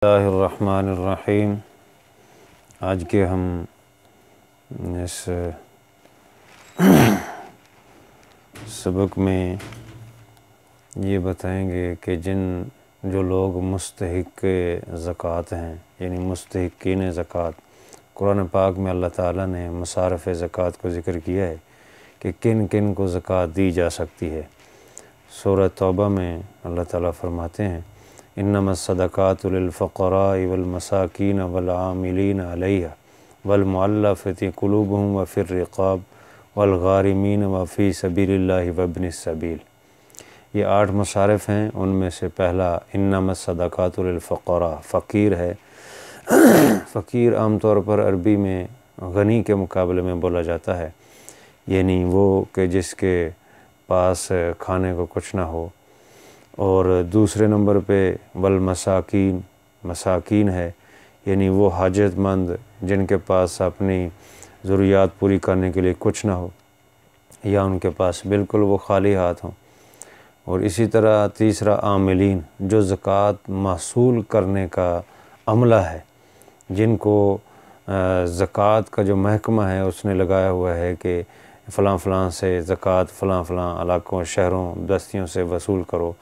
बिस्मिल्लाहिर्रहमानिर्रहीम। आज के हम इस सबक में ये बताएंगे कि जो लोग मुस्तहिक़ ज़कात हैं, यानी मुस्तहिक़ीन ज़कात, कुरान पाक में अल्लाह ताला ने मसारफ़ ज़कात को ज़िक्र किया है कि किन किन को ज़कात दी जा सकती है। सूरह तौबा में अल्लाह ताला फरमाते हैं, इन्नमस्सदक़ातु लिल-फ़ुक़राइ वल-मसाकीन वल-आमिलीन अलैहा वल-मुअल्लफ़ति क़ुलूबुहुम व फ़िर-रिक़ाब वल-ग़ारिमीन व फ़ी सबीलिल्लाहि व इब्निस सबील। ये 8 मसारिफ़ हैं। उनमें से पहला इन्नमस्सदक़ातु लिल-फ़ुक़रा, फ़कीर है। फ़कीर आम तौर पर अरबी में गनी के मुकाबले में बोला जाता है, यानी वो कि जिसके पास खाने को कुछ ना हो। और दूसरे नंबर पे वल मसाकीन, मसाकीन है, यानी वो हाजतमंद जिनके पास अपनी ज़रूरियात पूरी करने के लिए कुछ ना हो या उनके पास बिल्कुल वो खाली हाथ हों। और इसी तरह तीसरा आमिलीन, जो ज़कात महसूल करने का अमला है, जिनको ज़कात का जो महकमा है उसने लगाया हुआ है कि फ़लाँ फ़लाँ से ज़कात फ़लाँ फ़लाँ इलाक़ों, शहरों, बस्तियों से वसूल करो,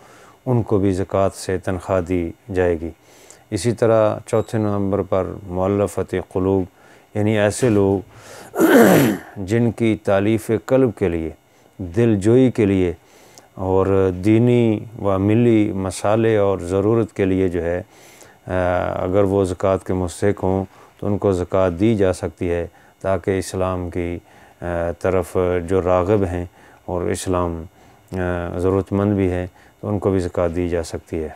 उनको भी ज़कात से तनख्वाह दी जाएगी। इसी तरह चौथे नंबर पर मुअल्लफ़ति क़ुलूब, यानी ऐसे लोग जिनकी तालीफ़ क़ल्ब के लिए, दिलजोई के लिए और दीनी व मिली मसाले और ज़रूरत के लिए जो है अगर वो ज़कात के मुस्तहिक़ हों तो उनको ज़कात दी जा सकती है, ताकि इस्लाम की तरफ जो राग़िब हैं और इस्लाम ज़रूरतमंद भी है तो उनको भी ज़कात दी जा सकती है।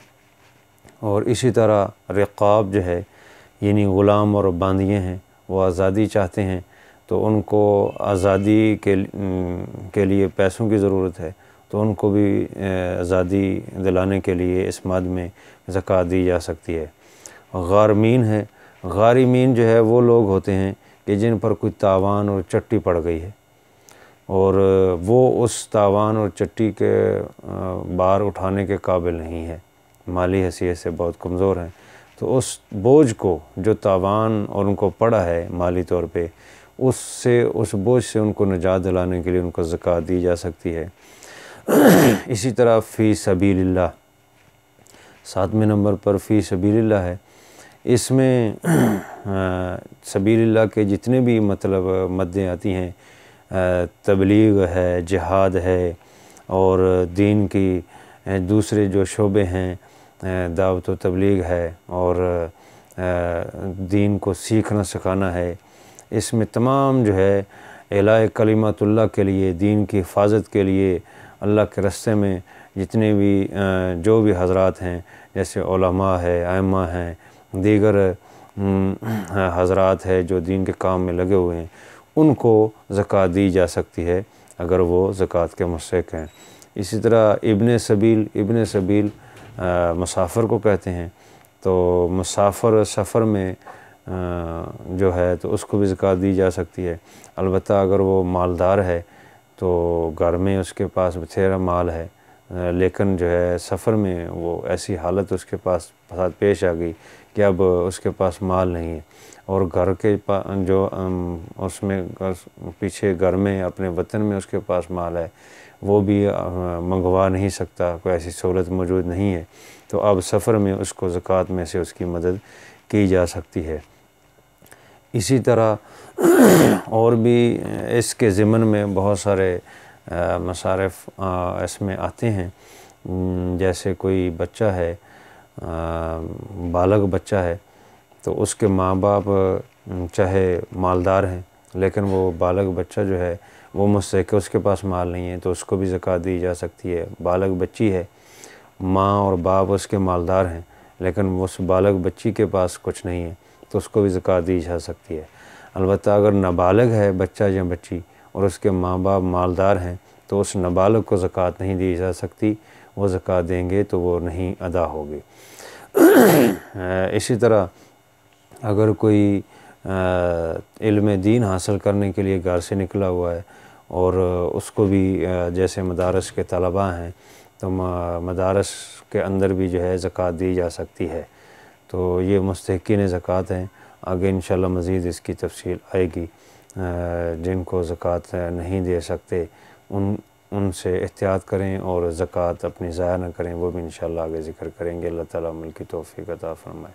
और इसी तरह रिक़ाब जो है, यानी ग़ुलाम और बांदिये हैं, वो आज़ादी चाहते हैं तो उनको आज़ादी के लिए पैसों की ज़रूरत है, तो उनको भी आज़ादी दिलाने के लिए इस मद में ज़कात दी जा सकती है। ग़ारिमीन है, ग़ारिमीन जो है वो लोग होते हैं कि जिन पर कोई तावान और चट्टी पड़ गई है और वो उस तावान और चट्टी के बार उठाने के काबिल नहीं है, माली हैसियत से बहुत कमज़ोर हैं, तो उस बोझ को, जो तावान और उनको पड़ा है माली तौर पे, उस बोझ से उनको निजात दिलाने के लिए उनको ज़कात दी जा सकती है। इसी तरह फ़ी सबीलिल्लाह, 7वें नंबर पर फ़ी सबीलिल्लाह है। इसमें सबीलिल्लाह के जितने भी मतलब मद्दें आती हैं, तबलीग है, जिहाद है और दीन की दूसरे जो शोबे हैं, दावत व तबलीग है और दीन को सीखना सिखाना है, इसमें तमाम जो है इलाए कलिमतुल्लाह के लिए, दीन की हिफाजत के लिए, अल्लाह के रास्ते में जितने भी जो भी हज़रात हैं, जैसे उलमा है, आइम्मा हैं, दीगर हज़रात है जो दीन के काम में लगे हुए हैं, उनको ज़कात दी जा सकती है अगर वो ज़कात के मुस्तहिक़ हैं। इसी तरह इब्न सबील मुसाफ़िर को कहते हैं, तो मुसाफ़िर सफ़र में जो है तो उसको भी ज़कात दी जा सकती है। अलबत्ता अगर वो मालदार है तो घर में उसके पास बथेरा माल है, लेकिन जो है सफ़र में वो ऐसी हालत उसके पास पेश आ गई कि अब उसके पास माल नहीं है और घर के जो उसमें पीछे घर में अपने वतन में उसके पास माल है, वो भी मंगवा नहीं सकता, कोई ऐसी सहूलत मौजूद नहीं है, तो अब सफ़र में उसको ज़कात में से उसकी मदद की जा सकती है। इसी तरह और भी इसके ज़िमन में बहुत सारे मसारिफ़ इसमें आते हैं। जैसे कोई बच्चा है, बालग बच्चा है, तो उसके माँ बाप चाहे मालदार हैं, लेकिन वो बालग बच्चा जो है वो मुस्तहिक़, उसके पास माल नहीं है, तो उसको भी ज़कात दी जा सकती है। बालग बच्ची है, माँ और बाप उसके मालदार हैं, लेकिन उस बालग बच्ची के पास कुछ नहीं है, तो उसको भी ज़कात दी जा सकती है। अलबत्ता अगर नाबालिग है बच्चा या बच्ची और उसके माँ बाप मालदार हैं, तो उस नाबालिग को ज़कात नहीं दी जा सकती, वो ज़कात देंगे तो वो नहीं अदा होगी। इसी तरह अगर कोई इल्म दीन हासिल करने के लिए घर से निकला हुआ है और उसको भी जैसे मदारस के तलबा हैं तो मदारस के अंदर भी जो है ज़कात दी जा सकती है। तो तो ये मुस्तहिक़ीन ज़कात हैं। आगे इंशाअल्लाह मज़ीद इसकी तफसील आएगी। जिनको ज़कात नहीं दे सकते उनसे एहतियात करें और ज़कात अपनी ज़ाया न करें, वो भी इंशाअल्लाह आगे ज़िक्र करेंगे। अल्लाह ताला अमल की तौफ़ीक़ अता फ़रमाए।